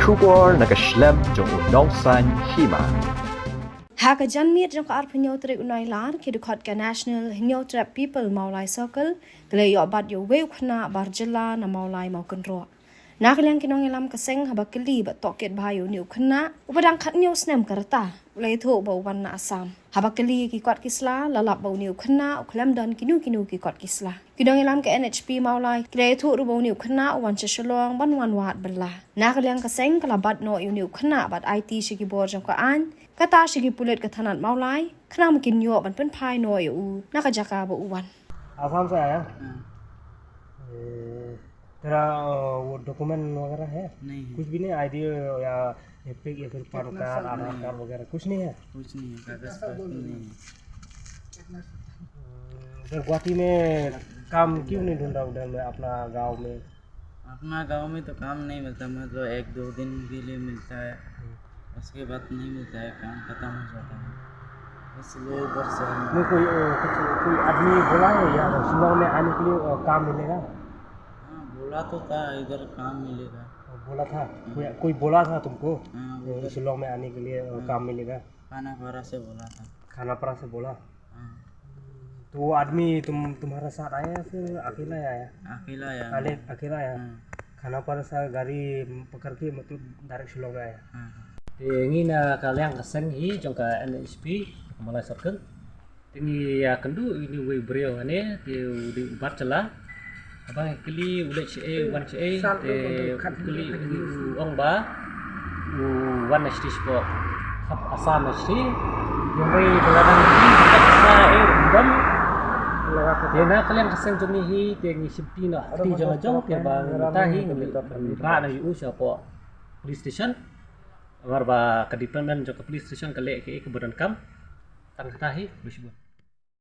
Shubor nakaslem jong unongsan hima. Haka janmir jong ka arpinyotre unai lar ki dukot ka national hinyotre people maulai circle gele yo bat yo weu khna barjela na maulai mau kenro. Nakaliang kinong ilam kaseng habakili ba toket bayo ni khna upadang khat nyo snem karta ulai tho ba wan na asam. Habakili ki kot kisla lalap ba ni khna uklam dan kinu ki kot kisla. Kinong ilam ka NHP maulai gele tho ru ba ni khna wan cheshlong ban wan wat bala. Nakaliang kaseng kalabat no yo ni khna bat IT shiki bor jong ka an kata shigi pulet ka thanat maulai khna mkin yo ban pen phai no yu naka jaka ba uwan Assam से आया तेरा वो डॉक्यूमेंट वगैरह है नहीं है। कुछ भी नहीं आईडी या एपिक या फिर पैन कार्ड आधार कार्ड वगैरह कुछ नहीं है कुछ नहीं है, कागज पत्र नहीं है। उधर गुवाहाटी में काम क्यों नहीं ढूंढ रहा उधर में अपना गांव में अपना गांव में तो काम नहीं मिलता, मतलब एक दो दिन के लिए मिलता है, उसके बाद नहीं मिलता है, काम खत्म हो जाता है, इसलिए इधर से नहीं कोई आदमी बोला है या शिलांग में आने के लिए काम मिलेगा हाँ बोला तो था इधर काम मिलेगा। बोला था कोई बोला था तुमको हाँ वो शिलांग में आने के लिए काम मिलेगा खानापारा से बोला था। खानापारा से बोला हाँ तो वो आदमी तुम्हारा साथ आया या फिर अकेला आया अकेला आया। अकेला आया हाँ खानापारा से गाड़ी पकड़ के मतलब डायरेक्ट शिलांग आया हाँ thì nghĩ là cả leng kaseng hi trong cả NHP Malay Circle tingi ya kendu ini we brio ane ti di barcela abang kili ule che wan che te kili ong ba wan sti sport khap asam sti yung we beladang ni sa dam dia na kalian kaseng jom hi te ngi sipti na ti jong jong te ba ta hi ba na yu sha po police station agar ba kadipan dan jok police station kale ke keberan kam tang tahi bisbun